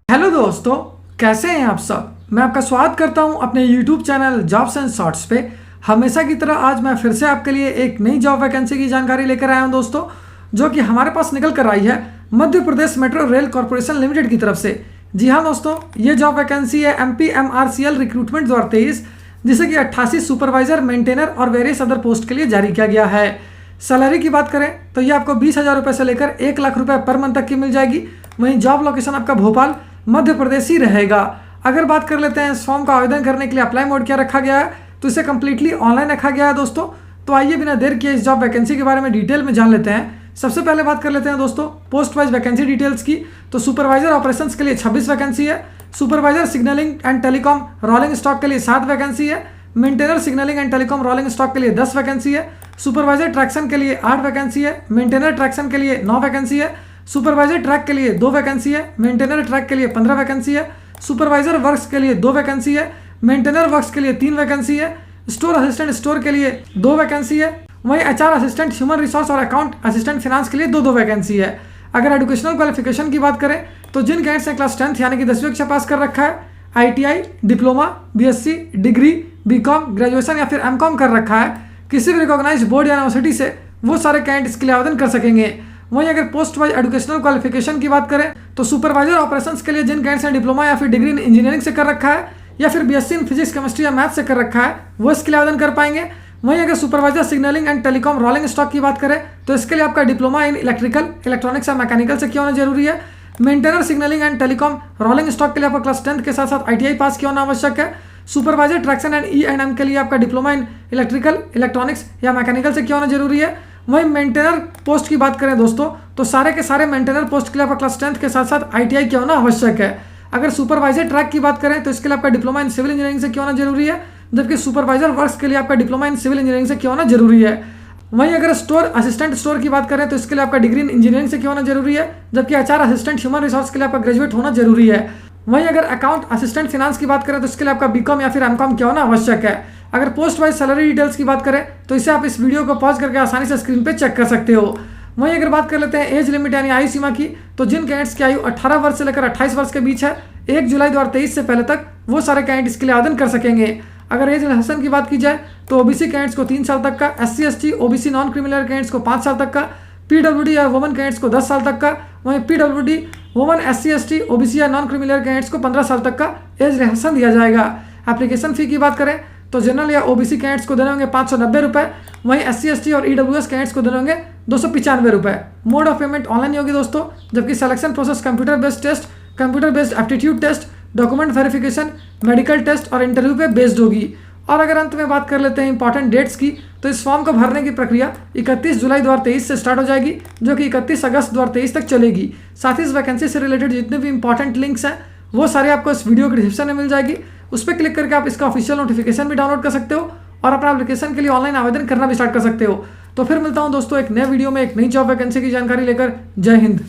Hello दोस्तों, कैसे हैं आप सब। मैं आपका स्वागत करता हूं अपने YouTube channel jobs and shorts पे। हमेशा की तरह आज मैं फिर से आपके लिए एक नई जॉब वैकेंसी की जानकारी लेकर आया हूं दोस्तों, जो कि हमारे पास निकल कर आई है Madhya Pradesh metro rail corporation limited की तरफ से। जी हाँ दोस्तों, ये जॉब वैकेंसी है MPMRCL रिक्रूटमेंट 2023, जिसे कि 88 सुपरवाइजर, मेंटेनर और वेरियस अदर पोस्ट के लिए जारी किया गया है। सैलरी की बात करें तो ये आपको 20,000 रुपये से लेकर 1 लाख रुपये पर मंथ तक की मिल जाएगी। वहीं जॉब लोकेशन आपका भोपाल मध्य प्रदेश ही रहेगा। अगर बात कर लेते हैं इस फॉर्म का आवेदन करने के लिए अप्लाई मोड क्या रखा गया है, तो इसे कंप्लीटली ऑनलाइन रखा गया है दोस्तों। तो आइए बिना देर किए इस जॉब वैकेंसी के बारे में डिटेल में जान लेते हैं। सबसे पहले बात कर लेते हैं दोस्तों पोस्ट वाइज वैकेंसी डिटेल्स की। तो सुपरवाइजर ऑपरेशंस के लिए 26 वैकेंसी है। Supervisor signalling and telecom rolling stock के लिए 7 वैकेंसी है। Maintainer signalling and telecom rolling stock के लिए 10 वैकेंसी है। सुपरवाइजर ट्रैक्शन के लिए 8 वैकेंसी है। मेंटेनर ट्रैक्शन के लिए 9 वैकेंसी है। सुपरवाइजर ट्रैक के लिए 2 वैकेंसी है। मेंटेनर ट्रैक के लिए 15 वैकेंसी है। सुपरवाइजर वर्क्स के लिए 2 वैकेंसी है। मेंटेनर वर्क्स के लिए 3 वैकेंसी है। स्टोर असिस्टेंट स्टोर के लिए 2 वैकेंसी है। वहीं HR असिस्टेंट, ह्यूमन रिसोर्स और अकाउंट असिस्टेंट फिनांस के लिए 2 वैकेंसी है। अगर एजुकेशनल क्वालिफिकेशन की बात करें तो जिन कैंडिडेट्स ने क्लास 10th यानी कि 10वीं कक्षा पास कर रखा है, ITI, diploma, BSc, degree, BCom, graduation या फिर MCom कर रखा है किसी भी रिकॉग्नाइज्ड बोर्ड या यूनिवर्सिटी से, वो सारे कैंडिडेट्स के लिए आवेदन कर सकेंगे। वहीं अगर पोस्ट वाइज एजुकेशनल क्वालिफिकेशन की बात करें तो सुपरवाइजर ऑपरेशंस के लिए जिन कैंडिडेट्स ने डिप्लोमा या फिर डिग्री इन इंजीनियरिंग से कर रखा है या फिर BSc इन फिजिक्स, केमिस्ट्री या मैथ से कर रखा है, वो इसके लिए आवेदन कर पाएंगे। वहीं अगर supervisor signalling and telecom rolling stock की बात करें तो इसके लिए आपका डिप्लोमा इन इलेक्ट्रिकल, इलेक्ट्रॉनिक्स या मैकेनिकल से किया होना जरूरी है। Maintainer signalling and telecom rolling stock के लिए आपका क्लास 10th के साथ साथ ITI पास किया होना आवश्यक है। सुपरवाइजर ट्रैक्शन एंड E&M के लिए आपका डिप्लोमा इन इलेक्ट्रिकल, इलेक्ट्रॉनिक्स या मैकेनिकल से किया होना जरूरी है। वहीं मेंटेनर पोस्ट की बात करें दोस्तों तो सारे के सारे मेंटेनर पोस्ट के लिए आपका क्लास 10th के साथ साथ ITI किया होना आवश्यक है। अगर सुपरवाइजर ट्रैक की बात करें तो इसके लिए आपका डिप्लोमा इन सिविल इंजीनियरिंग से किया होना जरूरी है, जबकि सुपरवाइजर वर्क्स के लिए आपका डिप्लोमा इन सिविल इंजीनियरिंग से किया होना जरूरी है। वहीं अगर स्टोर असिस्टेंट स्टोर की बात करें तो इसके लिए आपका डिग्री इन इंजीनियरिंग से किया होना जरूरी है, जबकि HR असिस्टेंट ह्यूमन रिसोर्स के लिए आपका ग्रेजुएट होना जरूरी है। वहीं अगर अकाउंट असिस्टेंट फिनांस की बात करें तो इसके लिए आपका BCom या फिर MCom किया होना आवश्यक है। अगर पोस्ट वाइज सैलरी डिटेल्स की बात करें तो इसे आप इस वीडियो को पॉज करके आसानी से स्क्रीन पे चेक कर सकते हो। वहीं अगर बात कर लेते हैं एज लिमिट यानी आयु सीमा की, तो जिन कैंडिडेट्स की आयु 18 वर्ष से लेकर 28 वर्ष के बीच है 1 जुलाई 2023 से पहले तक, वो सारे कैंडिडेट्स के लिए आवेदन कर सकेंगे। अगर एज रिलैक्सेशन की बात की जाए तो OBC कैंडिडेट्स को 3 साल तक का, SC ST OBC non criminal candidates को 5 साल तक का, PWD या वुमन कैंडिडेट्स को 10 साल तक का, वहीं PWD woman SC ST OBC या नॉन क्रिमिनल कैंडिडेट्स को 15 साल तक का एज रिलैक्सेशन दिया जाएगा। एप्लीकेशन फी की बात करें तो जनरल या OBC कैंडिडेट्स को देने होंगे 590 रुपये, वहीं SC ST और EWS कैंडिडेट्स को देने होंगे 295 रुपये। मोड ऑफ पेमेंट ऑनलाइन होगी दोस्तों, जबकि selection process computer based test, computer based aptitude test, document verification, medical test और इंटरव्यू पे बेस्ड होगी। और अगर अंत में बात कर लेते हैं इंपॉर्टेंट डेट्स की, तो इस फॉर्म को भरने की प्रक्रिया 31 जुलाई 2023 से स्टार्ट हो जाएगी, जो कि 31 अगस्त 2023 तक चलेगी। साथ ही इस वैकेंसी से रिलेटेड जितने भी इंपॉर्टेंट लिंक्स हैं वो सारे आपको इस वीडियो के डिस्क्रिप्शन में मिल जाएगी। उस पर क्लिक करके आप इसका ऑफिशियल नोटिफिकेशन भी डाउनलोड कर सकते हो और अपना एप्लीकेशन के लिए ऑनलाइन आवेदन करना भी स्टार्ट कर सकते हो। तो फिर मिलता हूँ दोस्तों एक नए वीडियो में एक नई जॉब वैकेंसी की जानकारी लेकर। जय हिंद।